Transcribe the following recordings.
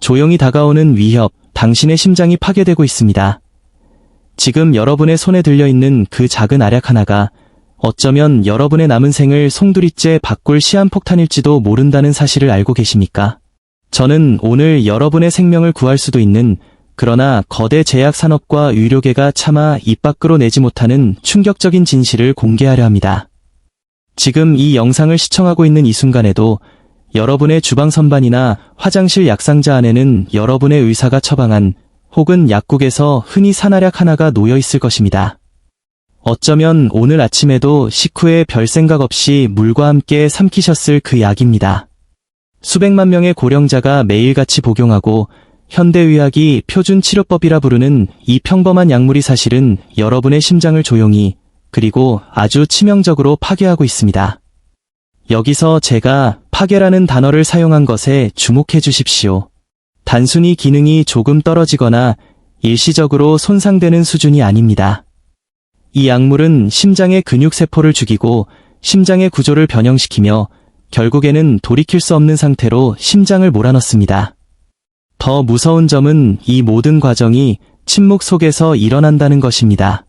조용히 다가오는 위협, 당신의 심장이 파괴되고 있습니다. 지금 여러분의 손에 들려있는 그 작은 알약 하나가 어쩌면 여러분의 남은 생을 송두리째 바꿀 시한폭탄일지도 모른다는 사실을 알고 계십니까? 저는 오늘 여러분의 생명을 구할 수도 있는, 그러나 거대 제약 산업과 의료계가 차마 입 밖으로 내지 못하는 충격적인 진실을 공개하려 합니다. 지금 이 영상을 시청하고 있는 이 순간에도 여러분의 주방 선반이나 화장실 약상자 안에는 여러분의 의사가 처방한 혹은 약국에서 흔히 산 알약 하나가 놓여 있을 것입니다. 어쩌면 오늘 아침에도 식후에 별 생각 없이 물과 함께 삼키셨을 그 약입니다. 수백만 명의 고령자가 매일같이 복용하고 현대의학이 표준치료법이라 부르는 이 평범한 약물이 사실은 여러분의 심장을 조용히, 그리고 아주 치명적으로 파괴하고 있습니다. 여기서 제가 파괴라는 단어를 사용한 것에 주목해 주십시오. 단순히 기능이 조금 떨어지거나 일시적으로 손상되는 수준이 아닙니다. 이 약물은 심장의 근육세포를 죽이고 심장의 구조를 변형시키며 결국에는 돌이킬 수 없는 상태로 심장을 몰아넣습니다. 더 무서운 점은 이 모든 과정이 침묵 속에서 일어난다는 것입니다.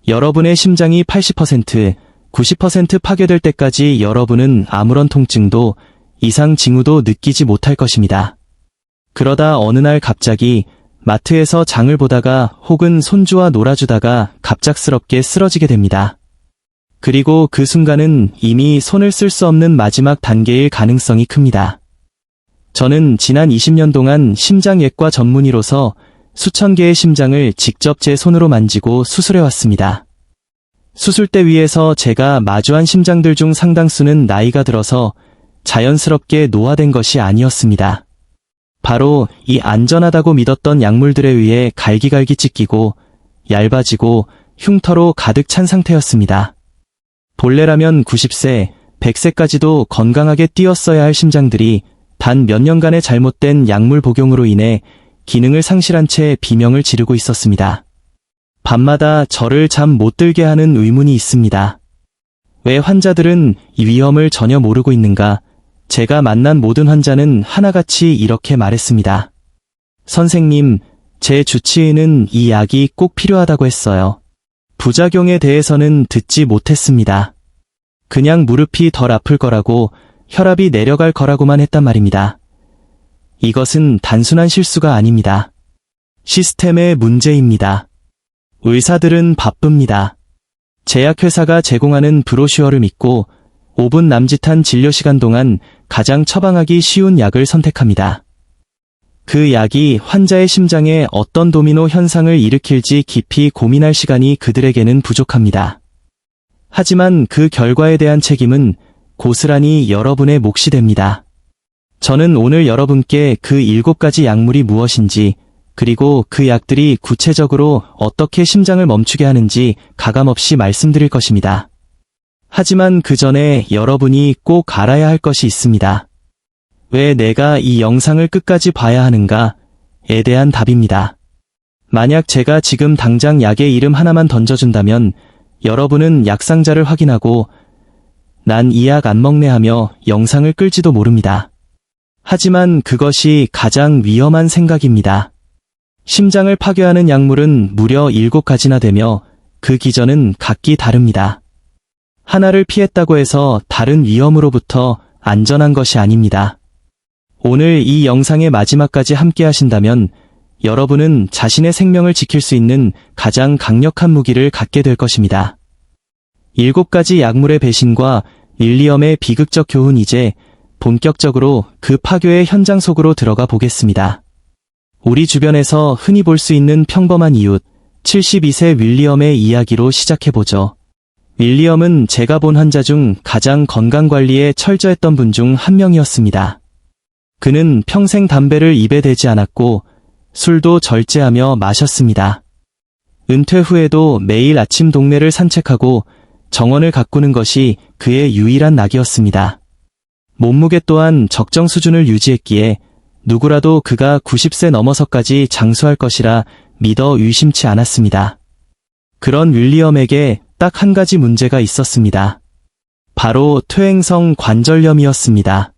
여러분의 심장이 80%, 90% 파괴될 때까지 여러분은 아무런 통증도 이상 징후도 느끼지 못할 것입니다. 그러다 어느 날 갑자기 마트에서 장을 보다가 혹은 손주와 놀아주다가 갑작스럽게 쓰러지게 됩니다. 그리고 그 순간은 이미 손을 쓸 수 없는 마지막 단계일 가능성이 큽니다. 저는 지난 20년 동안 심장예과 전문의로서 수천 개의 심장을 직접 제 손으로 만지고 수술해왔습니다. 수술대 위에서 제가 마주한 심장들 중 상당수는 나이가 들어서 자연스럽게 노화된 것이 아니었습니다. 바로 이 안전하다고 믿었던 약물들에 의해 갈기갈기 찢기고 얇아지고 흉터로 가득 찬 상태였습니다. 본래라면 90세, 100세까지도 건강하게 뛰었어야 할 심장들이 단 몇 년간의 잘못된 약물 복용으로 인해 기능을 상실한 채 비명을 지르고 있었습니다. 밤마다 저를 잠 못 들게 하는 의문이 있습니다. 왜 환자들은 이 위험을 전혀 모르고 있는가? 제가 만난 모든 환자는 하나같이 이렇게 말했습니다. 선생님, 제 주치의는 이 약이 꼭 필요하다고 했어요. 부작용에 대해서는 듣지 못했습니다. 그냥 무릎이 덜 아플 거라고, 혈압이 내려갈 거라고만 했단 말입니다. 이것은 단순한 실수가 아닙니다. 시스템의 문제입니다. 의사들은 바쁩니다. 제약회사가 제공하는 브로슈어를 믿고 5분 남짓한 진료시간 동안 가장 처방하기 쉬운 약을 선택합니다. 그 약이 환자의 심장에 어떤 도미노 현상을 일으킬지 깊이 고민할 시간이 그들에게는 부족합니다. 하지만 그 결과에 대한 책임은 고스란히 여러분의 몫이 됩니다. 저는 오늘 여러분께 그 7가지 약물이 무엇인지, 그리고 그 약들이 구체적으로 어떻게 심장을 멈추게 하는지 가감없이 말씀드릴 것입니다. 하지만 그 전에 여러분이 꼭 알아야 할 것이 있습니다. 왜 내가 이 영상을 끝까지 봐야 하는가에 대한 답입니다. 만약 제가 지금 당장 약의 이름 하나만 던져준다면 여러분은 약상자를 확인하고 난 이 약 안 먹네 하며 영상을 끌지도 모릅니다. 하지만 그것이 가장 위험한 생각입니다. 심장을 파괴하는 약물은 무려 7가지나 되며 그 기전은 각기 다릅니다. 하나를 피했다고 해서 다른 위험으로부터 안전한 것이 아닙니다. 오늘 이 영상의 마지막까지 함께 하신다면 여러분은 자신의 생명을 지킬 수 있는 가장 강력한 무기를 갖게 될 것입니다. 7가지 약물의 배신과 윌리엄의 비극적 교훈, 이제 본격적으로 그 파괴의 현장 속으로 들어가 보겠습니다. 우리 주변에서 흔히 볼 수 있는 평범한 이웃, 72세 윌리엄의 이야기로 시작해보죠. 윌리엄은 제가 본 환자 중 가장 건강관리에 철저했던 분 중 한 명이었습니다. 그는 평생 담배를 입에 대지 않았고 술도 절제하며 마셨습니다. 은퇴 후에도 매일 아침 동네를 산책하고 정원을 가꾸는 것이 그의 유일한 낙이었습니다. 몸무게 또한 적정 수준을 유지했기에 누구라도 그가 90세 넘어서까지 장수할 것이라 믿어 의심치 않았습니다. 그런 윌리엄에게 딱 한 가지 문제가 있었습니다. 바로 퇴행성 관절염이었습니다.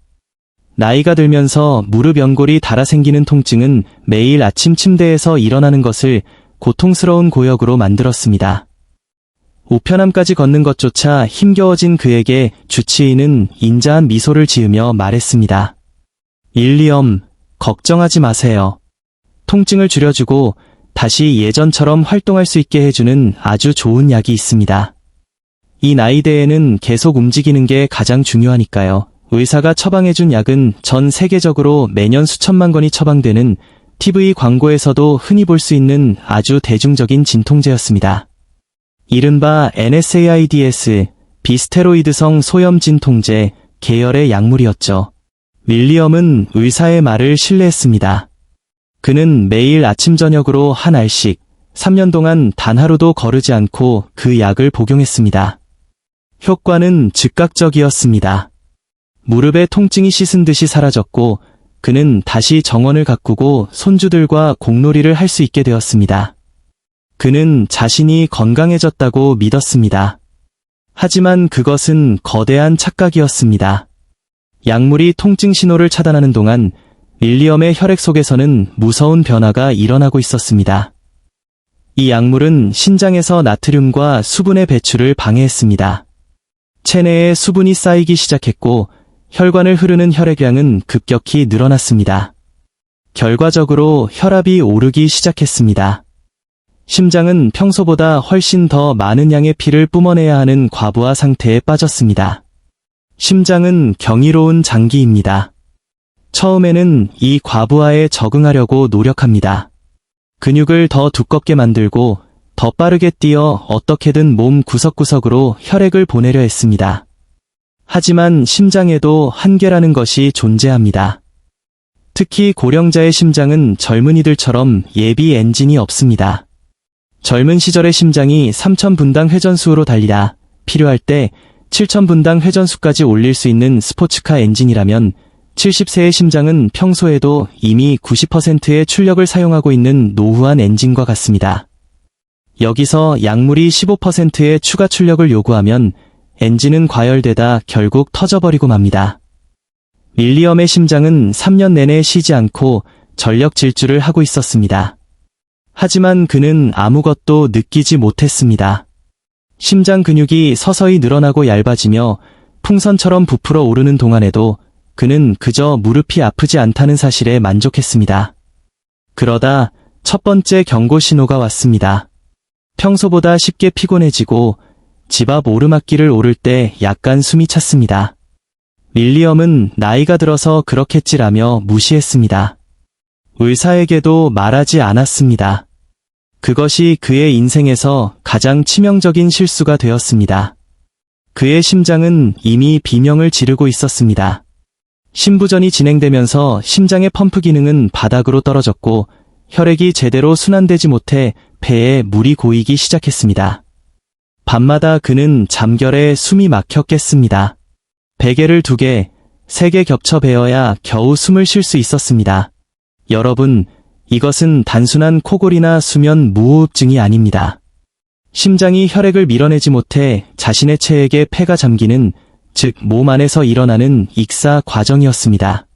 나이가 들면서 무릎 연골이 닳아 생기는 통증은 매일 아침 침대에서 일어나는 것을 고통스러운 고역으로 만들었습니다. 우편함까지 걷는 것조차 힘겨워진 그에게 주치의는 인자한 미소를 지으며 말했습니다. 윌리엄, 걱정하지 마세요. 통증을 줄여주고 다시 예전처럼 활동할 수 있게 해주는 아주 좋은 약이 있습니다. 이 나이대에는 계속 움직이는 게 가장 중요하니까요. 의사가 처방해준 약은 전 세계적으로 매년 수천만 건이 처방되는 TV 광고에서도 흔히 볼 수 있는 아주 대중적인 진통제였습니다. 이른바 NSAIDs, 비스테로이드성 소염 진통제 계열의 약물이었죠. 윌리엄은 의사의 말을 신뢰했습니다. 그는 매일 아침 저녁으로 한 알씩 3년 동안 단 하루도 거르지 않고 그 약을 복용했습니다. 효과는 즉각적이었습니다. 무릎의 통증이 씻은 듯이 사라졌고 그는 다시 정원을 가꾸고 손주들과 공놀이를 할 수 있게 되었습니다. 그는 자신이 건강해졌다고 믿었습니다. 하지만 그것은 거대한 착각이었습니다. 약물이 통증 신호를 차단하는 동안 윌리엄의 혈액 속에서는 무서운 변화가 일어나고 있었습니다. 이 약물은 신장에서 나트륨과 수분의 배출을 방해했습니다. 체내에 수분이 쌓이기 시작했고 혈관을 흐르는 혈액량은 급격히 늘어났습니다. 결과적으로 혈압이 오르기 시작했습니다. 심장은 평소보다 훨씬 더 많은 양의 피를 뿜어내야 하는 과부하 상태에 빠졌습니다. 심장은 경이로운 장기입니다. 처음에는 이 과부하에 적응하려고 노력합니다. 근육을 더 두껍게 만들고 더 빠르게 뛰어 어떻게든 몸 구석구석으로 혈액을 보내려 했습니다. 하지만 심장에도 한계라는 것이 존재합니다. 특히 고령자의 심장은 젊은이들처럼 예비 엔진이 없습니다. 젊은 시절의 심장이 3,000분당 회전수로 달리다 필요할 때 7,000분당 회전수까지 올릴 수 있는 스포츠카 엔진이라면 70세의 심장은 평소에도 이미 90%의 출력을 사용하고 있는 노후한 엔진과 같습니다. 여기서 약물이 15%의 추가 출력을 요구하면 엔진은 과열되다 결국 터져버리고 맙니다. 윌리엄의 심장은 3년 내내 쉬지 않고 전력 질주를 하고 있었습니다. 하지만 그는 아무것도 느끼지 못했습니다. 심장 근육이 서서히 늘어나고 얇아지며 풍선처럼 부풀어 오르는 동안에도 그는 그저 무릎이 아프지 않다는 사실에 만족했습니다. 그러다 첫 번째 경고 신호가 왔습니다. 평소보다 쉽게 피곤해지고 집 앞 오르막길을 오를 때 약간 숨이 찼습니다. 윌리엄은 나이가 들어서 그렇겠지라며 무시했습니다. 의사에게도 말하지 않았습니다. 그것이 그의 인생에서 가장 치명적인 실수가 되었습니다. 그의 심장은 이미 비명을 지르고 있었습니다. 심부전이 진행되면서 심장의 펌프 기능은 바닥으로 떨어졌고 혈액이 제대로 순환되지 못해 폐에 물이 고이기 시작했습니다. 밤마다 그는 잠결에 숨이 막혔겠습니다. 베개를 2개, 3개 겹쳐 베어야 겨우 숨을 쉴 수 있었습니다. 여러분, 이것은 단순한 코골이나 수면 무호흡증이 아닙니다. 심장이 혈액을 밀어내지 못해 자신의 체액에 폐가 잠기는, 즉 몸 안에서 일어나는 익사 과정이었습니다.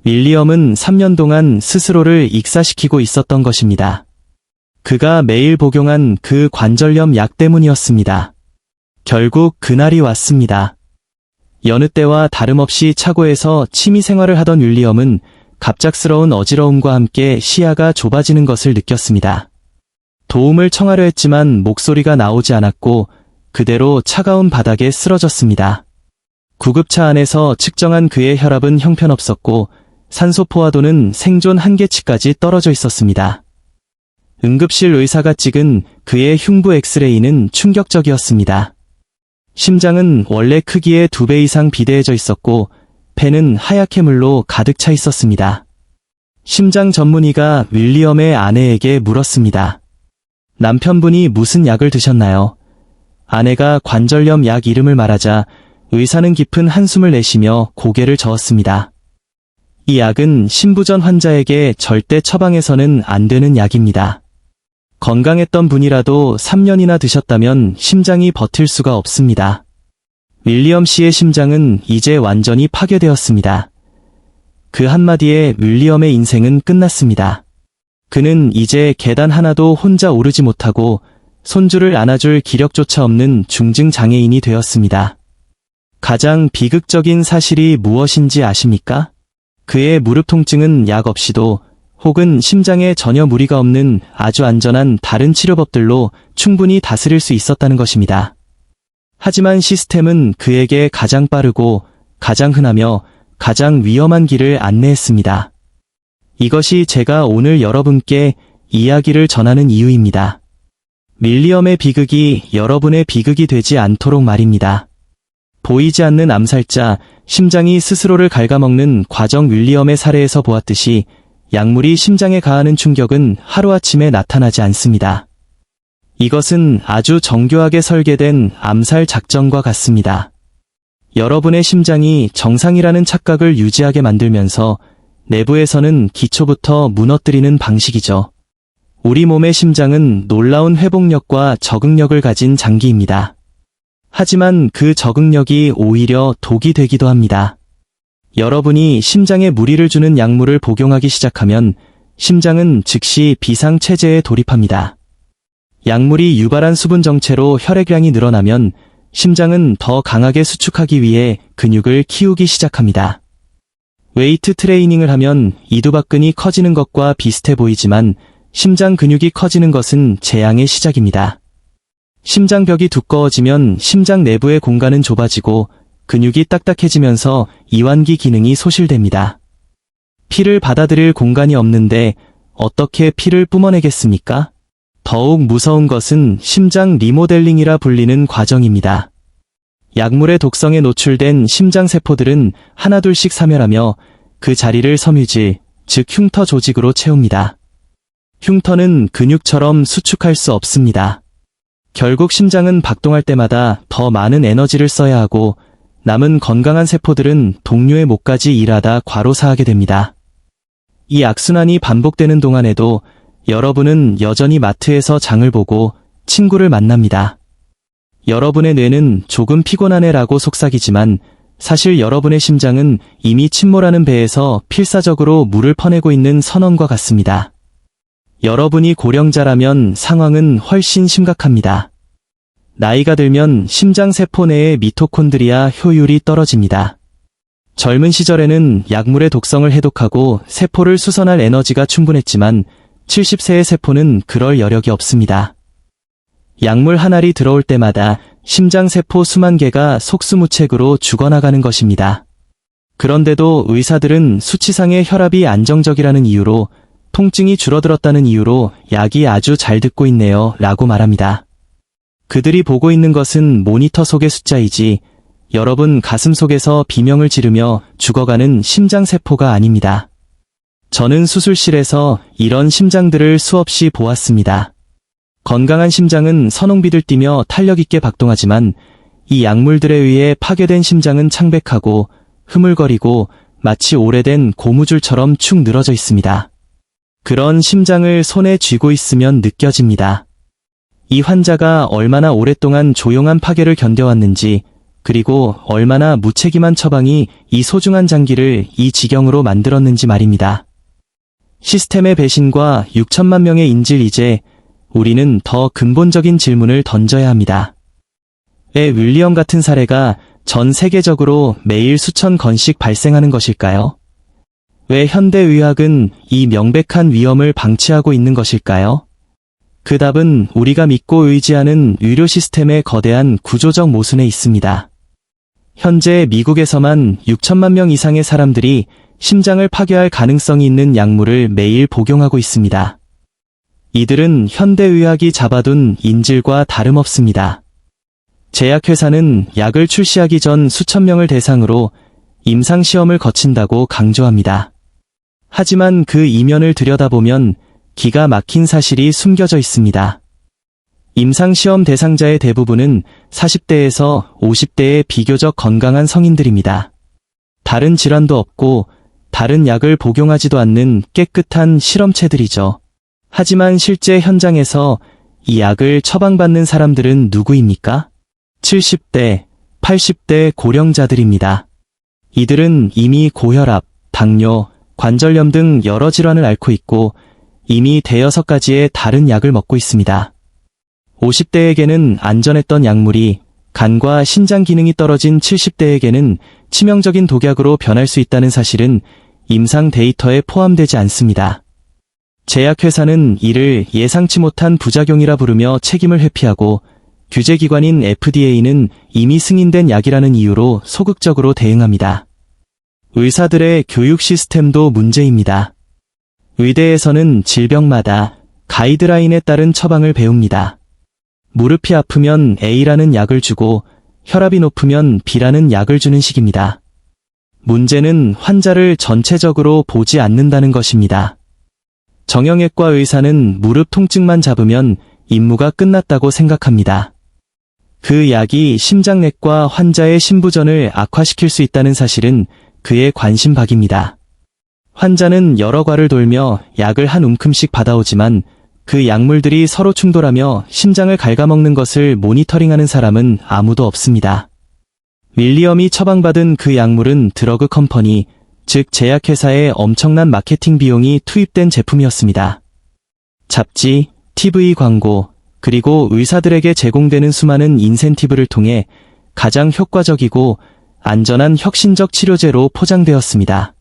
윌리엄은 3년 동안 스스로를 익사시키고 있었던 것입니다. 그가 매일 복용한 그 관절염 약 때문이었습니다. 결국 그날이 왔습니다. 여느 때와 다름없이 차고에서 취미 생활을 하던 윌리엄은 갑작스러운 어지러움과 함께 시야가 좁아지는 것을 느꼈습니다. 도움을 청하려 했지만 목소리가 나오지 않았고 그대로 차가운 바닥에 쓰러졌습니다. 구급차 안에서 측정한 그의 혈압은 형편없었고 산소 포화도는 생존 한계치까지 떨어져 있었습니다. 응급실 의사가 찍은 그의 흉부 엑스레이는 충격적이었습니다. 심장은 원래 크기의 2배 이상 비대해져 있었고 폐는 하얗게 물로 가득 차 있었습니다. 심장 전문의가 윌리엄의 아내에게 물었습니다. 남편분이 무슨 약을 드셨나요? 아내가 관절염 약 이름을 말하자 의사는 깊은 한숨을 내쉬며 고개를 저었습니다. 이 약은 심부전 환자에게 절대 처방해서는 안 되는 약입니다. 건강했던 분이라도 3년이나 드셨다면 심장이 버틸 수가 없습니다. 윌리엄 씨의 심장은 이제 완전히 파괴되었습니다. 그 한마디에 윌리엄의 인생은 끝났습니다. 그는 이제 계단 하나도 혼자 오르지 못하고 손주를 안아줄 기력조차 없는 중증 장애인이 되었습니다. 가장 비극적인 사실이 무엇인지 아십니까? 그의 무릎 통증은 약 없이도 혹은 심장에 전혀 무리가 없는 아주 안전한 다른 치료법들로 충분히 다스릴 수 있었다는 것입니다. 하지만 시스템은 그에게 가장 빠르고 가장 흔하며 가장 위험한 길을 안내했습니다. 이것이 제가 오늘 여러분께 이야기를 전하는 이유입니다. 윌리엄의 비극이 여러분의 비극이 되지 않도록 말입니다. 보이지 않는 암살자, 심장이 스스로를 갉아먹는 과정 윌리엄의 사례에서 보았듯이 약물이 심장에 가하는 충격은 하루아침에 나타나지 않습니다. 이것은 아주 정교하게 설계된 암살 작전과 같습니다. 여러분의 심장이 정상이라는 착각을 유지하게 만들면서 내부에서는 기초부터 무너뜨리는 방식이죠. 우리 몸의 심장은 놀라운 회복력과 적응력을 가진 장기입니다. 하지만 그 적응력이 오히려 독이 되기도 합니다. 여러분이 심장에 무리를 주는 약물을 복용하기 시작하면 심장은 즉시 비상체제에 돌입합니다. 약물이 유발한 수분 정체로 혈액량이 늘어나면 심장은 더 강하게 수축하기 위해 근육을 키우기 시작합니다. 웨이트 트레이닝을 하면 이두박근이 커지는 것과 비슷해 보이지만 심장 근육이 커지는 것은 재앙의 시작입니다. 심장벽이 두꺼워지면 심장 내부의 공간은 좁아지고 근육이 딱딱해지면서 이완기 기능이 소실됩니다. 피를 받아들일 공간이 없는데 어떻게 피를 뿜어내겠습니까? 더욱 무서운 것은 심장 리모델링이라 불리는 과정입니다. 약물의 독성에 노출된 심장세포들은 하나둘씩 사멸하며 그 자리를 섬유질, 즉 흉터 조직으로 채웁니다. 흉터는 근육처럼 수축할 수 없습니다. 결국 심장은 박동할 때마다 더 많은 에너지를 써야 하고 남은 건강한 세포들은 동료의 목까지 일하다 과로사하게 됩니다. 이 악순환이 반복되는 동안에도 여러분은 여전히 마트에서 장을 보고 친구를 만납니다. 여러분의 뇌는 조금 피곤하네라고 속삭이지만 사실 여러분의 심장은 이미 침몰하는 배에서 필사적으로 물을 퍼내고 있는 선원과 같습니다. 여러분이 고령자라면 상황은 훨씬 심각합니다. 나이가 들면 심장세포 내의 미토콘드리아 효율이 떨어집니다. 젊은 시절에는 약물의 독성을 해독하고 세포를 수선할 에너지가 충분했지만 70세의 세포는 그럴 여력이 없습니다. 약물 한 알이 들어올 때마다 심장세포 수만 개가 속수무책으로 죽어나가는 것입니다. 그런데도 의사들은 수치상의 혈압이 안정적이라는 이유로 통증이 줄어들었다는 이유로 약이 아주 잘 듣고 있네요 라고 말합니다. 그들이 보고 있는 것은 모니터 속의 숫자이지 여러분 가슴 속에서 비명을 지르며 죽어가는 심장세포가 아닙니다. 저는 수술실에서 이런 심장들을 수없이 보았습니다. 건강한 심장은 선홍빛을 띠며 탄력 있게 박동하지만 이 약물들에 의해 파괴된 심장은 창백하고 흐물거리고 마치 오래된 고무줄처럼 축 늘어져 있습니다. 그런 심장을 손에 쥐고 있으면 느껴집니다. 이 환자가 얼마나 오랫동안 조용한 파괴를 견뎌왔는지 그리고 얼마나 무책임한 처방이 이 소중한 장기를 이 지경으로 만들었는지 말입니다. 시스템의 배신과 6천만 명의 인질 이제 우리는 더 근본적인 질문을 던져야 합니다. 왜 윌리엄 같은 사례가 전 세계적으로 매일 수천 건씩 발생하는 것일까요? 왜 현대의학은 이 명백한 위험을 방치하고 있는 것일까요? 그 답은 우리가 믿고 의지하는 의료 시스템의 거대한 구조적 모순에 있습니다. 현재 미국에서만 6천만 명 이상의 사람들이 심장을 파괴할 가능성이 있는 약물을 매일 복용하고 있습니다. 이들은 현대의학이 잡아둔 인질과 다름없습니다. 제약회사는 약을 출시하기 전 수천 명을 대상으로 임상시험을 거친다고 강조합니다. 하지만 그 이면을 들여다보면 기가 막힌 사실이 숨겨져 있습니다. 임상시험 대상자의 대부분은 40대에서 50대의 비교적 건강한 성인들입니다. 다른 질환도 없고 다른 약을 복용하지도 않는 깨끗한 실험체들이죠. 하지만 실제 현장에서 이 약을 처방받는 사람들은 누구입니까? 70대, 80대 고령자들입니다. 이들은 이미 고혈압, 당뇨, 관절염 등 여러 질환을 앓고 있고 이미 대여섯 가지의 다른 약을 먹고 있습니다. 50대에게는 안전했던 약물이 간과 신장 기능이 떨어진 70대에게는 치명적인 독약으로 변할 수 있다는 사실은 임상 데이터에 포함되지 않습니다. 제약회사는 이를 예상치 못한 부작용이라 부르며 책임을 회피하고 규제기관인 FDA는 이미 승인된 약이라는 이유로 소극적으로 대응합니다. 의사들의 교육 시스템도 문제입니다. 의대에서는 질병마다 가이드라인에 따른 처방을 배웁니다. 무릎이 아프면 A라는 약을 주고 혈압이 높으면 B라는 약을 주는 식입니다. 문제는 환자를 전체적으로 보지 않는다는 것입니다. 정형외과 의사는 무릎 통증만 잡으면 임무가 끝났다고 생각합니다. 그 약이 심장내과 환자의 신부전을 악화시킬 수 있다는 사실은 그의 관심 밖입니다. 환자는 여러 과를 돌며 약을 한 움큼씩 받아오지만 그 약물들이 서로 충돌하며 심장을 갉아먹는 것을 모니터링하는 사람은 아무도 없습니다. 윌리엄이 처방받은 그 약물은 드러그 컴퍼니, 즉 제약회사의 엄청난 마케팅 비용이 투입된 제품이었습니다. 잡지, TV 광고, 그리고 의사들에게 제공되는 수많은 인센티브를 통해 가장 효과적이고 안전한 혁신적 치료제로 포장되었습니다.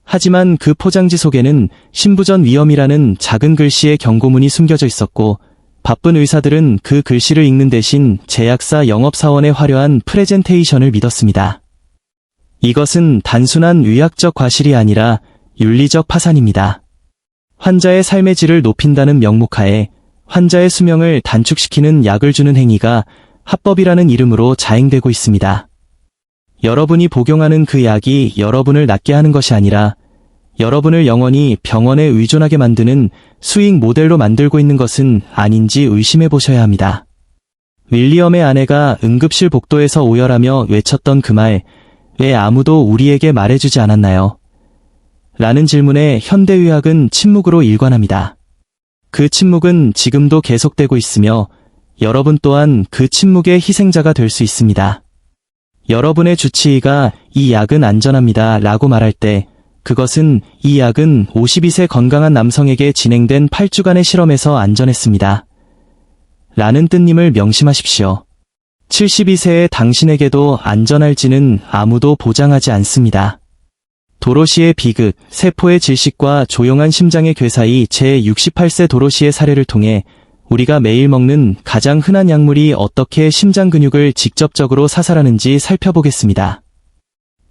하지만 그 포장지 속에는 신부전 위험이라는 작은 글씨의 경고문이 숨겨져 있었고 바쁜 의사들은 그 글씨를 읽는 대신 제약사 영업사원의 화려한 프레젠테이션을 믿었습니다. 이것은 단순한 의학적 과실이 아니라 윤리적 파산입니다. 환자의 삶의 질을 높인다는 명목하에 환자의 수명을 단축시키는 약을 주는 행위가 합법이라는 이름으로 자행되고 있습니다. 여러분이 복용하는 그 약이 여러분을 낫게 하는 것이 아니라 여러분을 영원히 병원에 의존하게 만드는 수익 모델로 만들고 있는 것은 아닌지 의심해 보셔야 합니다. 윌리엄의 아내가 응급실 복도에서 오열하며 외쳤던 그 말, 왜 아무도 우리에게 말해주지 않았나요? 라는 질문에 현대의학은 침묵으로 일관합니다. 그 침묵은 지금도 계속되고 있으며 여러분 또한 그 침묵의 희생자가 될 수 있습니다. 여러분의 주치의가 이 약은 안전합니다 라고 말할 때 그것은 이 약은 52세 건강한 남성에게 진행된 8주간의 실험에서 안전했습니다. 라는 뜻임을 명심하십시오. 72세의 당신에게도 안전할지는 아무도 보장하지 않습니다. 도로시의 비극, 세포의 질식과 조용한 심장의 괴사의 제68세 도로시의 사례를 통해 우리가 매일 먹는 가장 흔한 약물이 어떻게 심장 근육을 직접적으로 사살하는지 살펴보겠습니다.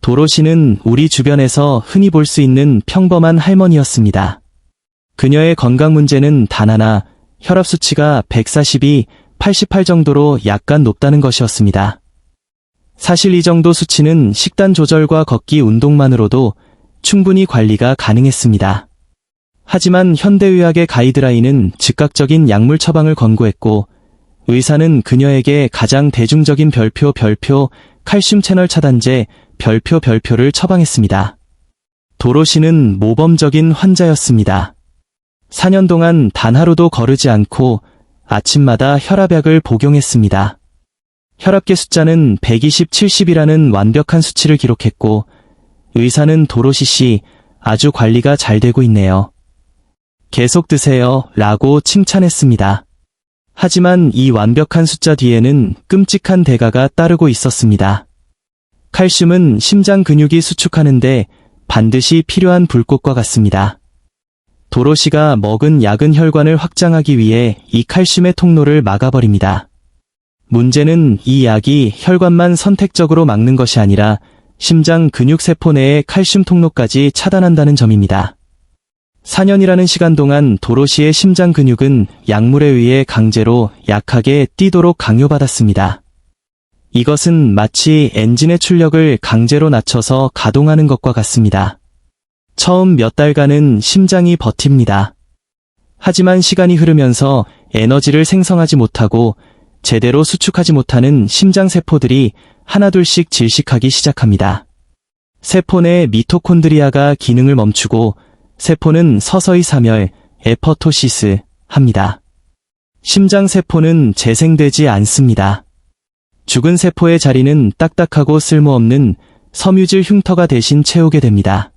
도로시는 우리 주변에서 흔히 볼 수 있는 평범한 할머니였습니다. 그녀의 건강 문제는 단 하나, 혈압 수치가 142, 88 정도로 약간 높다는 것이었습니다. 사실 이 정도 수치는 식단 조절과 걷기 운동만으로도 충분히 관리가 가능했습니다. 하지만 현대의학의 가이드라인은 즉각적인 약물 처방을 권고했고 의사는 그녀에게 가장 대중적인 별표 칼슘 채널 차단제 별표를 처방했습니다. 도로시는 모범적인 환자였습니다. 4년 동안 단 하루도 거르지 않고 아침마다 혈압약을 복용했습니다. 혈압계 숫자는 120, 70이라는 완벽한 수치를 기록했고 의사는 도로시 씨, 아주 관리가 잘 되고 있네요. 계속 드세요 라고 칭찬했습니다. 하지만 이 완벽한 숫자 뒤에는 끔찍한 대가가 따르고 있었습니다. 칼슘은 심장 근육이 수축하는데 반드시 필요한 불꽃과 같습니다. 도로시가 먹은 약은 혈관을 확장하기 위해 이 칼슘의 통로를 막아버립니다. 문제는 이 약이 혈관만 선택적으로 막는 것이 아니라 심장 근육 세포 내의 칼슘 통로까지 차단한다는 점입니다. 4년이라는 시간 동안 도로시의 심장 근육은 약물에 의해 강제로 약하게 뛰도록 강요받았습니다. 이것은 마치 엔진의 출력을 강제로 낮춰서 가동하는 것과 같습니다. 처음 몇 달간은 심장이 버팁니다. 하지만 시간이 흐르면서 에너지를 생성하지 못하고 제대로 수축하지 못하는 심장 세포들이 하나둘씩 질식하기 시작합니다. 세포 내 미토콘드리아가 기능을 멈추고 세포는 서서히 사멸, 에퍼토시스 합니다. 심장 세포는 재생되지 않습니다. 죽은 세포의 자리는 딱딱하고 쓸모없는 섬유질 흉터가 대신 채우게 됩니다.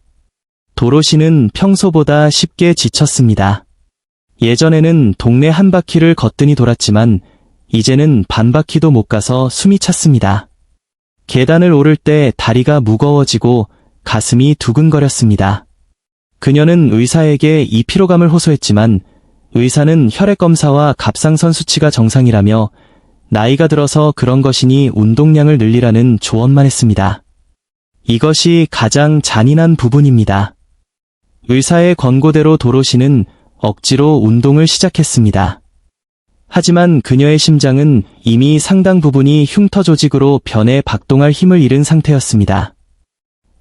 도로시는 평소보다 쉽게 지쳤습니다. 예전에는 동네 한 바퀴를 거뜬히 돌았지만 이제는 반 바퀴도 못 가서 숨이 찼습니다. 계단을 오를 때 다리가 무거워지고 가슴이 두근거렸습니다. 그녀는 의사에게 이 피로감을 호소했지만 의사는 혈액검사와 갑상선 수치가 정상이라며 나이가 들어서 그런 것이니 운동량을 늘리라는 조언만 했습니다. 이것이 가장 잔인한 부분입니다. 의사의 권고대로 도로시는 억지로 운동을 시작했습니다. 하지만 그녀의 심장은 이미 상당 부분이 흉터 조직으로 변해 박동할 힘을 잃은 상태였습니다.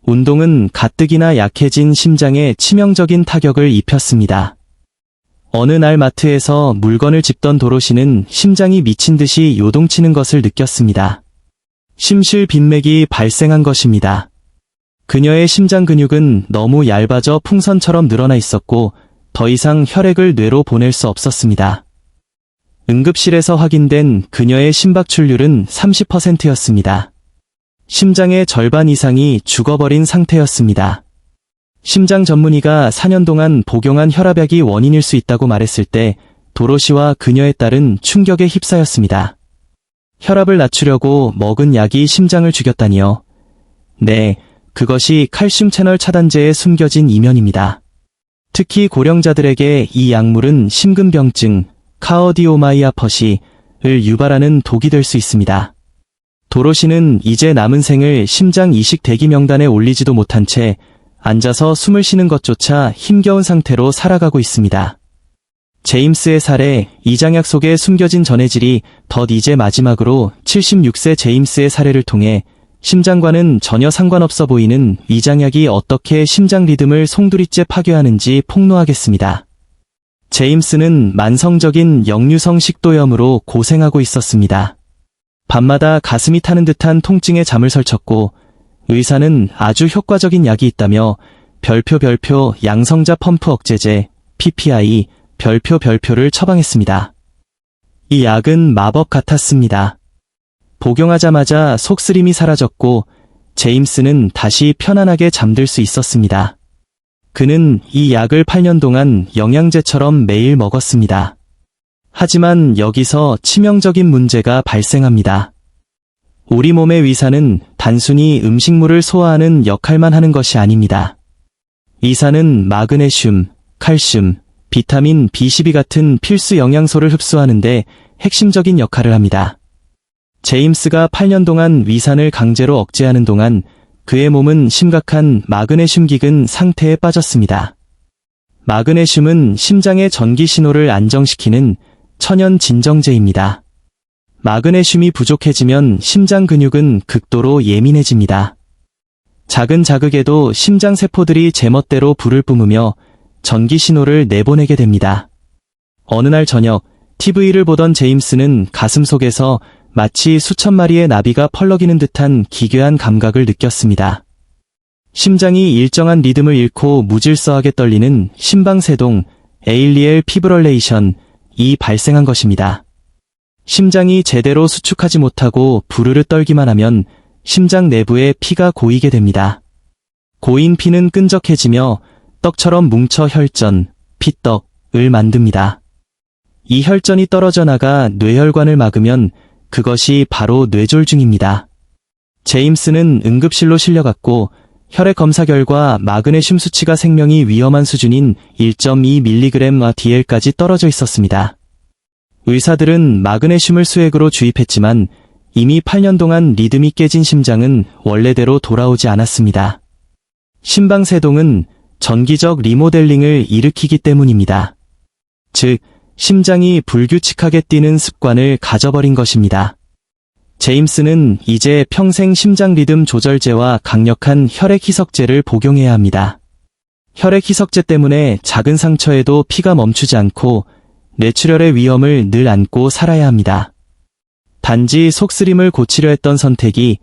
운동은 가뜩이나 약해진 심장에 치명적인 타격을 입혔습니다. 어느 날 마트에서 물건을 집던 도로시는 심장이 미친 듯이 요동치는 것을 느꼈습니다. 심실빈맥이 발생한 것입니다. 그녀의 심장 근육은 너무 얇아져 풍선처럼 늘어나 있었고 더 이상 혈액을 뇌로 보낼 수 없었습니다. 응급실에서 확인된 그녀의 심박출률은 30%였습니다. 심장의 절반 이상이 죽어버린 상태였습니다. 심장 전문의가 4년 동안 복용한 혈압약이 원인일 수 있다고 말했을 때 도로시와 그녀의 딸은 충격에 휩싸였습니다. 혈압을 낮추려고 먹은 약이 심장을 죽였다니요. 네, 그것이 칼슘 채널 차단제에 숨겨진 이면입니다. 특히 고령자들에게 이 약물은 심근병증, 카어디오마이아퍼시를 유발하는 독이 될 수 있습니다. 도로시는 이제 남은 생을 심장 이식 대기 명단에 올리지도 못한 채 앉아서 숨을 쉬는 것조차 힘겨운 상태로 살아가고 있습니다. 제임스의 살해, 이 장약 속에 숨겨진 전해질이 이제 마지막으로 76세 제임스의 살해를 통해 심장과는 전혀 상관없어 보이는 이 장약이 어떻게 심장 리듬을 송두리째 파괴하는지 폭로하겠습니다. 제임스는 만성적인 역류성 식도염으로 고생하고 있었습니다. 밤마다 가슴이 타는 듯한 통증에 잠을 설쳤고 의사는 아주 효과적인 약이 있다며 별표 양성자 펌프 억제제 PPI 별표를 처방했습니다. 이 약은 마법 같았습니다. 복용하자마자 속쓰림이 사라졌고 제임스는 다시 편안하게 잠들 수 있었습니다. 그는 이 약을 8년 동안 영양제처럼 매일 먹었습니다. 하지만 여기서 치명적인 문제가 발생합니다. 우리 몸의 위산은 단순히 음식물을 소화하는 역할만 하는 것이 아닙니다. 위산은 마그네슘, 칼슘, 비타민 B12 같은 필수 영양소를 흡수하는데 핵심적인 역할을 합니다. 제임스가 8년 동안 위산을 강제로 억제하는 동안 그의 몸은 심각한 마그네슘 기근 상태에 빠졌습니다. 마그네슘은 심장의 전기 신호를 안정시키는 천연 진정제입니다. 마그네슘이 부족해지면 심장 근육은 극도로 예민해집니다. 작은 자극에도 심장 세포들이 제멋대로 불을 뿜으며 전기 신호를 내보내게 됩니다. 어느 날 저녁, TV를 보던 제임스는 가슴 속에서 마치 수천 마리의 나비가 펄럭이는 듯한 기괴한 감각을 느꼈습니다. 심장이 일정한 리듬을 잃고 무질서하게 떨리는 심방세동, 에일리엘 피브럴레이션이 발생한 것입니다. 심장이 제대로 수축하지 못하고 부르르 떨기만 하면 심장 내부에 피가 고이게 됩니다. 고인 피는 끈적해지며 떡처럼 뭉쳐 혈전, 피떡을 만듭니다. 이 혈전이 떨어져 나가 뇌혈관을 막으면 그것이 바로 뇌졸중입니다. 제임스는 응급실로 실려갔고 혈액 검사 결과 마그네슘 수치가 생명이 위험한 수준인 1.2mg/dl까지 떨어져 있었습니다. 의사들은 마그네슘을 수액으로 주입했지만 이미 8년 동안 리듬이 깨진 심장은 원래대로 돌아오지 않았습니다. 심방세동은 전기적 리모델링을 일으키기 때문입니다. 즉, 심장이 불규칙하게 뛰는 습관을 가져버린 것입니다. 제임스는 이제 평생 심장 리듬 조절제와 강력한 혈액 희석제를 복용해야 합니다. 혈액 희석제 때문에 작은 상처에도 피가 멈추지 않고 뇌출혈의 위험을 늘 안고 살아야 합니다. 단지 속쓰림을 고치려 했던 선택이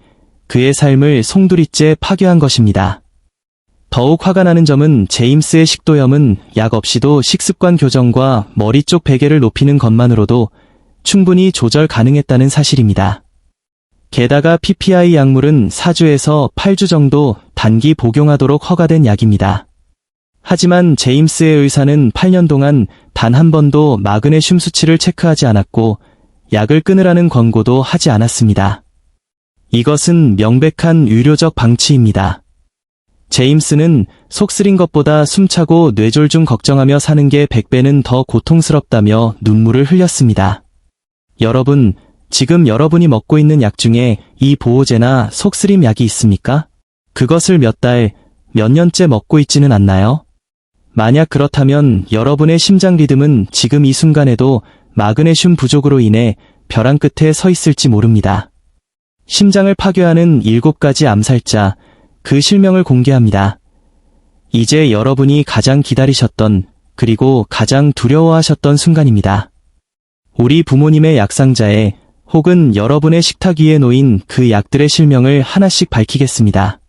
그의 삶을 송두리째 파괴한 것입니다. 더욱 화가 나는 점은 제임스의 식도염은 약 없이도 식습관 교정과 머리 쪽 베개를 높이는 것만으로도 충분히 조절 가능했다는 사실입니다. 게다가 PPI 약물은 4주에서 8주 정도 단기 복용하도록 허가된 약입니다. 하지만 제임스의 의사는 8년 동안 단 한 번도 마그네슘 수치를 체크하지 않았고 약을 끊으라는 권고도 하지 않았습니다. 이것은 명백한 의료적 방치입니다. 제임스는 속 쓰린 것보다 숨차고 뇌졸중 걱정하며 사는 게 100배는 더 고통스럽다며 눈물을 흘렸습니다. 여러분, 지금 여러분이 먹고 있는 약 중에 이 보호제나 속 쓰림 약이 있습니까? 그것을 몇 달, 몇 년째 먹고 있지는 않나요? 만약 그렇다면 여러분의 심장 리듬은 지금 이 순간에도 마그네슘 부족으로 인해 벼랑 끝에 서 있을지 모릅니다. 심장을 파괴하는 7가지 암살자, 그 실명을 공개합니다. 이제 여러분이 가장 기다리셨던, 그리고 가장 두려워하셨던 순간입니다. 우리 부모님의 약상자에 혹은 여러분의 식탁 위에 놓인 그 약들의 실명을 하나씩 밝히겠습니다.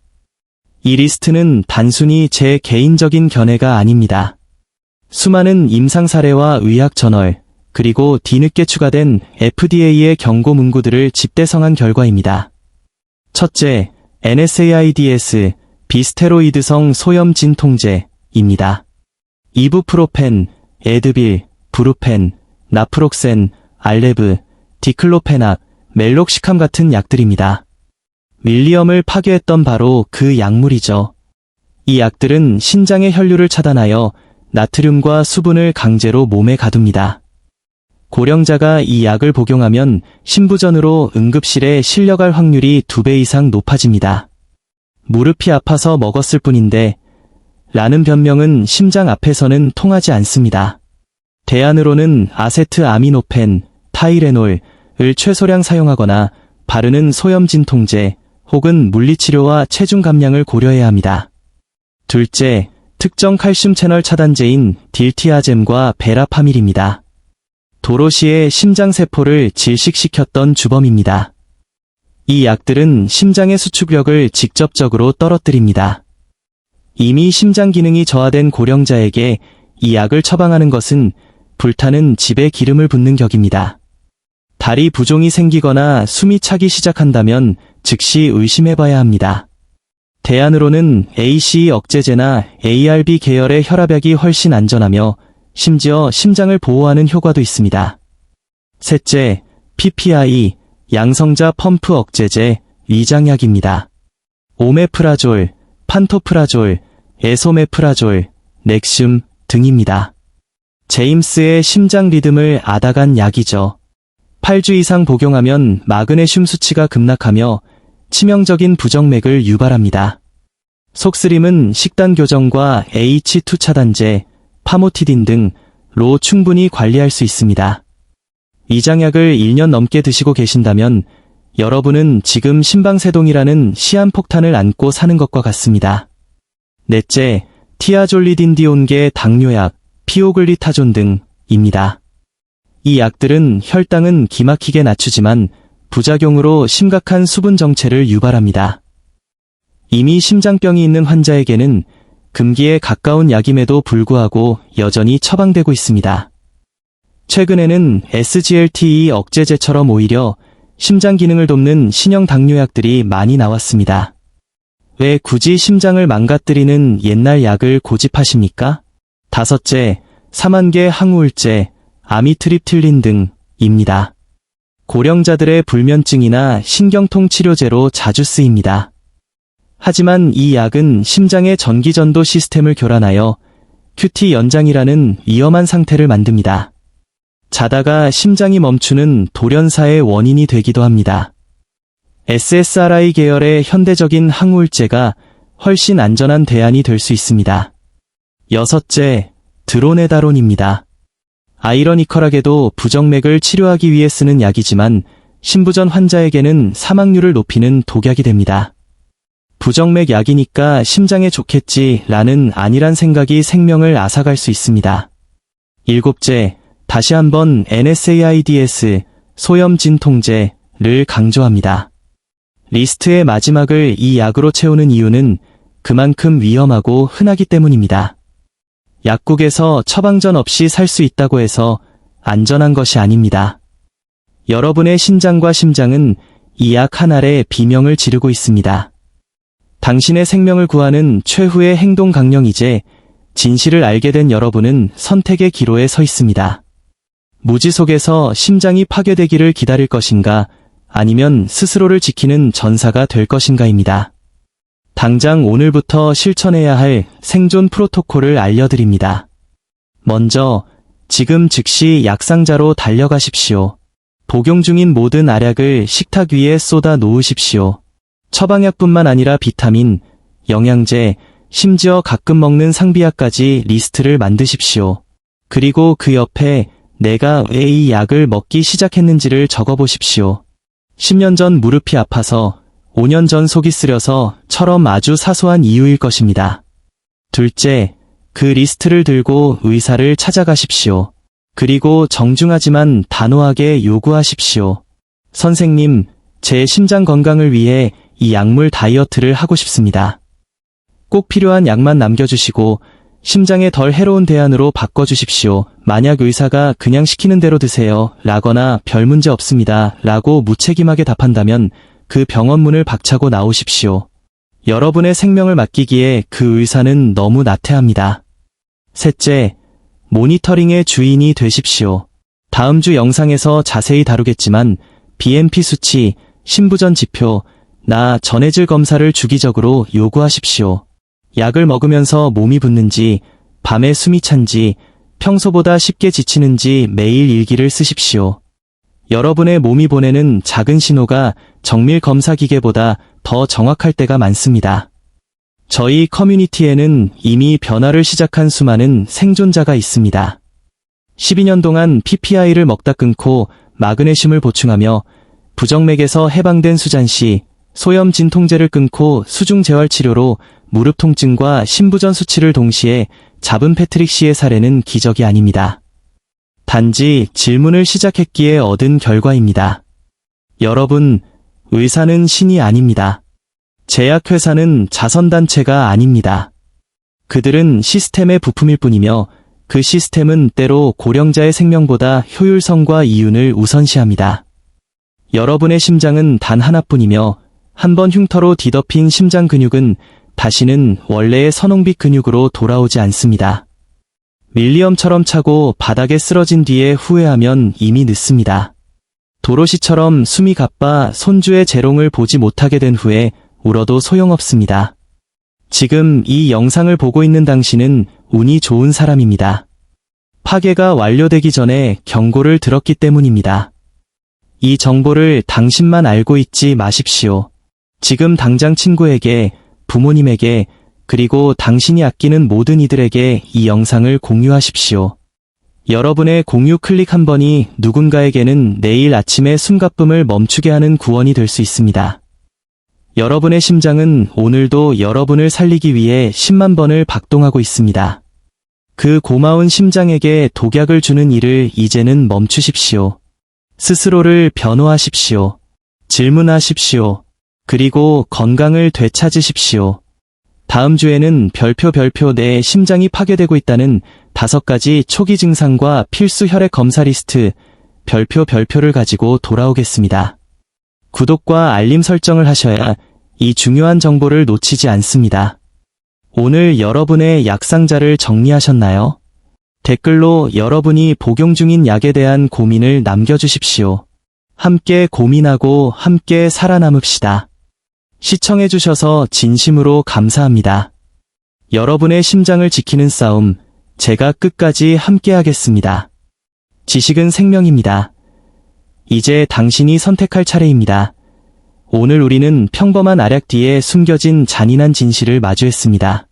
이 리스트는 단순히 제 개인적인 견해가 아닙니다. 수많은 임상 사례와 의학 저널, 그리고 뒤늦게 추가된 FDA의 경고 문구들을 집대성한 결과입니다. 첫째, NSAIDs, 비스테로이드성 소염 진통제입니다. 이부프로펜, 에드빌, 브루펜, 나프록센, 알레브, 디클로페낙, 멜록시캄 같은 약들입니다. 윌리엄을 파괴했던 바로 그 약물이죠. 이 약들은 신장의 혈류를 차단하여 나트륨과 수분을 강제로 몸에 가둡니다. 고령자가 이 약을 복용하면 신부전으로 응급실에 실려갈 확률이 2배 이상 높아집니다. 무릎이 아파서 먹었을 뿐인데 라는 변명은 심장 앞에서는 통하지 않습니다. 대안으로는 아세트아미노펜, 타이레놀을 최소량 사용하거나 바르는 소염 진통제 혹은 물리치료와 체중 감량을 고려해야 합니다. 둘째, 특정 칼슘 채널 차단제인 딜티아젬과 베라파밀입니다. 도로시의 심장세포를 질식시켰던 주범입니다. 이 약들은 심장의 수축력을 직접적으로 떨어뜨립니다. 이미 심장 기능이 저하된 고령자에게 이 약을 처방하는 것은 불타는 집에 기름을 붓는 격입니다. 다리 부종이 생기거나 숨이 차기 시작한다면 즉시 의심해봐야 합니다. 대안으로는 ACE 억제제나 ARB 계열의 혈압약이 훨씬 안전하며 심지어 심장을 보호하는 효과도 있습니다. 셋째, PPI, 양성자 펌프 억제제, 위장약입니다. 오메프라졸, 판토프라졸, 에소메프라졸, 넥슘 등입니다. 제임스의 심장 리듬을 앗아간 약이죠. 8주 이상 복용하면 마그네슘 수치가 급락하며 치명적인 부정맥을 유발합니다. 속쓰림은 식단 교정과 H2 차단제, 파모티딘 등로 충분히 관리할 수 있습니다. 위장약을 1년 넘게 드시고 계신다면 여러분은 지금 심방세동이라는 시한폭탄을 안고 사는 것과 같습니다. 넷째, 티아졸리딘디온계 당뇨약, 피오글리타존 등입니다. 이 약들은 혈당은 기막히게 낮추지만 부작용으로 심각한 수분 정체를 유발합니다. 이미 심장병이 있는 환자에게는 금기에 가까운 약임에도 불구하고 여전히 처방되고 있습니다. 최근에는 SGLT2 억제제처럼 오히려 심장 기능을 돕는 신형 당뇨약들이 많이 나왔습니다. 왜 굳이 심장을 망가뜨리는 옛날 약을 고집하십니까? 다섯째, 사만계 항우울제, 아미트립틸린 등입니다. 고령자들의 불면증이나 신경통 치료제로 자주 쓰입니다. 하지만 이 약은 심장의 전기전도 시스템을 교란하여 QT 연장이라는 위험한 상태를 만듭니다. 자다가 심장이 멈추는 돌연사의 원인이 되기도 합니다. SSRI 계열의 현대적인 항우울제가 훨씬 안전한 대안이 될 수 있습니다. 여섯째, 드로네다론입니다. 아이러니컬하게도 부정맥을 치료하기 위해 쓰는 약이지만 신부전 환자에게는 사망률을 높이는 독약이 됩니다. 부정맥 약이니까 심장에 좋겠지 라는 안일한 생각이 생명을 앗아갈 수 있습니다. 일곱째, 다시 한번 NSAIDs, 소염 진통제를 강조합니다. 리스트의 마지막을 이 약으로 채우는 이유는 그만큼 위험하고 흔하기 때문입니다. 약국에서 처방전 없이 살 수 있다고 해서 안전한 것이 아닙니다. 여러분의 신장과 심장은 이 약 한 알에 비명을 지르고 있습니다. 당신의 생명을 구하는 최후의 행동 강령이제 진실을 알게 된 여러분은 선택의 기로에 서 있습니다. 무지 속에서 심장이 파괴되기를 기다릴 것인가, 아니면 스스로를 지키는 전사가 될 것인가입니다. 당장 오늘부터 실천해야 할 생존 프로토콜을 알려드립니다. 먼저, 지금 즉시 약상자로 달려가십시오. 복용 중인 모든 알약을 식탁 위에 쏟아 놓으십시오. 처방약뿐만 아니라 비타민, 영양제, 심지어 가끔 먹는 상비약까지 리스트를 만드십시오. 그리고 그 옆에 내가 왜 이 약을 먹기 시작했는지를 적어보십시오. 10년 전 무릎이 아파서, 5년 전 속이 쓰려서처럼 아주 사소한 이유일 것입니다. 둘째, 그 리스트를 들고 의사를 찾아가십시오. 그리고 정중하지만 단호하게 요구하십시오. 선생님, 제 심장 건강을 위해 이 약물 다이어트를 하고 싶습니다. 꼭 필요한 약만 남겨주시고 심장에 덜 해로운 대안으로 바꿔주십시오. 만약 의사가 그냥 시키는 대로 드세요 라거나 별 문제 없습니다 라고 무책임하게 답한다면 그 병원 문을 박차고 나오십시오. 여러분의 생명을 맡기기에 그 의사는 너무 나태합니다. 셋째, 모니터링의 주인이 되십시오. 다음 주 영상에서 자세히 다루겠지만 BNP 수치, 신부전 지표, 나 전해질 검사를 주기적으로 요구하십시오. 약을 먹으면서 몸이 붓는지, 밤에 숨이 찬지, 평소보다 쉽게 지치는지 매일 일기를 쓰십시오. 여러분의 몸이 보내는 작은 신호가 정밀 검사 기계보다 더 정확할 때가 많습니다. 저희 커뮤니티에는 이미 변화를 시작한 수많은 생존자가 있습니다. 12년 동안 PPI를 먹다 끊고 마그네슘을 보충하며 부정맥에서 해방된 수잔씨, 소염 진통제를 끊고 수중 재활 치료로 무릎 통증과 신부전 수치를 동시에 잡은 패트릭 씨의 사례는 기적이 아닙니다. 단지 질문을 시작했기에 얻은 결과입니다. 여러분, 의사는 신이 아닙니다. 제약회사는 자선단체가 아닙니다. 그들은 시스템의 부품일 뿐이며 그 시스템은 때로 고령자의 생명보다 효율성과 이윤을 우선시합니다. 여러분의 심장은 단 하나뿐이며 한번 흉터로 뒤덮인 심장 근육은 다시는 원래의 선홍빛 근육으로 돌아오지 않습니다. 밀리엄처럼 차고 바닥에 쓰러진 뒤에 후회하면 이미 늦습니다. 도로시처럼 숨이 가빠 손주의 재롱을 보지 못하게 된 후에 울어도 소용없습니다. 지금 이 영상을 보고 있는 당신은 운이 좋은 사람입니다. 파괴가 완료되기 전에 경고를 들었기 때문입니다. 이 정보를 당신만 알고 있지 마십시오. 지금 당장 친구에게, 부모님에게, 그리고 당신이 아끼는 모든 이들에게 이 영상을 공유하십시오. 여러분의 공유 클릭 한 번이 누군가에게는 내일 아침의 숨가쁨을 멈추게 하는 구원이 될 수 있습니다. 여러분의 심장은 오늘도 여러분을 살리기 위해 10만 번을 박동하고 있습니다. 그 고마운 심장에게 독약을 주는 일을 이제는 멈추십시오. 스스로를 변호하십시오. 질문하십시오. 그리고 건강을 되찾으십시오. 다음 주에는 별표 내 심장이 파괴되고 있다는 5가지 초기 증상과 필수 혈액 검사 리스트, 별표를 가지고 돌아오겠습니다. 구독과 알림 설정을 하셔야 이 중요한 정보를 놓치지 않습니다. 오늘 여러분의 약상자를 정리하셨나요? 댓글로 여러분이 복용 중인 약에 대한 고민을 남겨주십시오. 함께 고민하고 함께 살아남읍시다. 시청해주셔서 진심으로 감사합니다. 여러분의 심장을 지키는 싸움, 제가 끝까지 함께하겠습니다. 지식은 생명입니다. 이제 당신이 선택할 차례입니다. 오늘 우리는 평범한 알약 뒤에 숨겨진 잔인한 진실을 마주했습니다.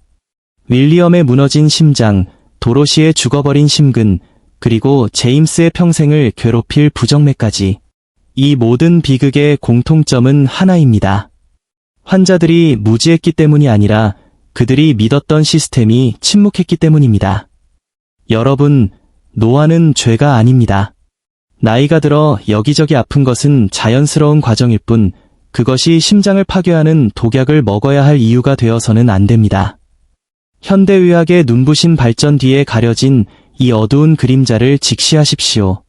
윌리엄의 무너진 심장, 도로시의 죽어버린 심근, 그리고 제임스의 평생을 괴롭힐 부정맥까지. 이 모든 비극의 공통점은 하나입니다. 환자들이 무지했기 때문이 아니라 그들이 믿었던 시스템이 침묵했기 때문입니다. 여러분, 노화는 죄가 아닙니다. 나이가 들어 여기저기 아픈 것은 자연스러운 과정일 뿐 그것이 심장을 파괴하는 독약을 먹어야 할 이유가 되어서는 안 됩니다. 현대의학의 눈부신 발전 뒤에 가려진 이 어두운 그림자를 직시하십시오.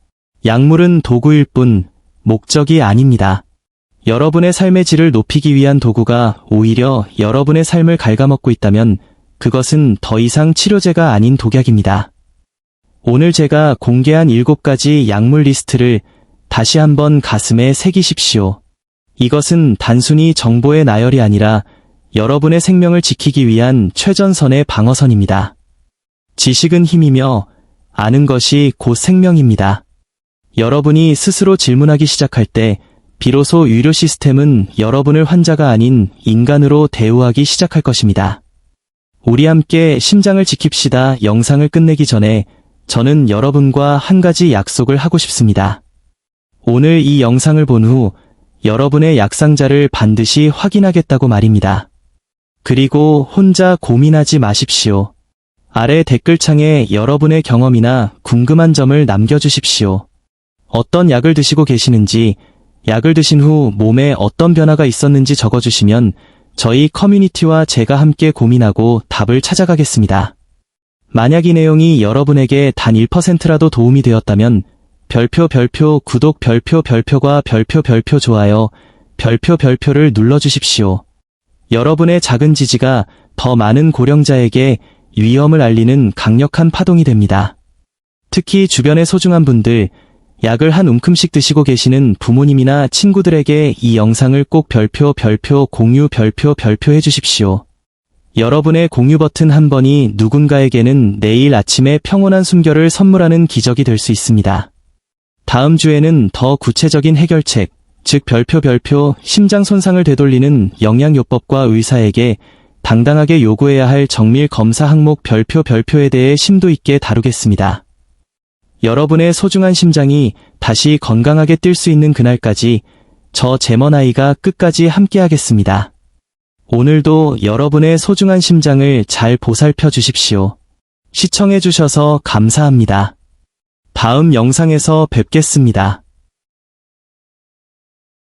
약물은 도구일 뿐 목적이 아닙니다. 여러분의 삶의 질을 높이기 위한 도구가 오히려 여러분의 삶을 갉아먹고 있다면 그것은 더 이상 치료제가 아닌 독약입니다. 오늘 제가 공개한 7가지 약물 리스트를 다시 한번 가슴에 새기십시오. 이것은 단순히 정보의 나열이 아니라 여러분의 생명을 지키기 위한 최전선의 방어선입니다. 지식은 힘이며 아는 것이 곧 생명입니다. 여러분이 스스로 질문하기 시작할 때 비로소 의료 시스템은 여러분을 환자가 아닌 인간으로 대우하기 시작할 것입니다. 우리 함께 심장을 지킵시다. 영상을 끝내기 전에 저는 여러분과 한 가지 약속을 하고 싶습니다. 오늘 이 영상을 본 후 여러분의 약상자를 반드시 확인하겠다고 말입니다. 그리고 혼자 고민하지 마십시오. 아래 댓글창에 여러분의 경험이나 궁금한 점을 남겨주십시오. 어떤 약을 드시고 계시는지, 약을 드신 후 몸에 어떤 변화가 있었는지 적어주시면 저희 커뮤니티와 제가 함께 고민하고 답을 찾아가겠습니다. 만약 이 내용이 여러분에게 단 1%라도 도움이 되었다면 별표 구독 별표과 별표 좋아요 별표를 눌러주십시오. 여러분의 작은 지지가 더 많은 고령자에게 위험을 알리는 강력한 파동이 됩니다. 특히 주변의 소중한 분들, 약을 한 움큼씩 드시고 계시는 부모님이나 친구들에게 이 영상을 꼭 별표 공유 별표 해주십시오. 여러분의 공유 버튼 한 번이 누군가에게는 내일 아침에 평온한 숨결을 선물하는 기적이 될 수 있습니다. 다음 주에는 더 구체적인 해결책, 즉 별표 심장 손상을 되돌리는 영양요법과 의사에게 당당하게 요구해야 할 정밀 검사 항목 별표에 대해 심도 있게 다루겠습니다. 여러분의 소중한 심장이 다시 건강하게 뛸 수 있는 그날까지 저 제머나이가 끝까지 함께하겠습니다. 오늘도 여러분의 소중한 심장을 잘 보살펴 주십시오. 시청해 주셔서 감사합니다. 다음 영상에서 뵙겠습니다.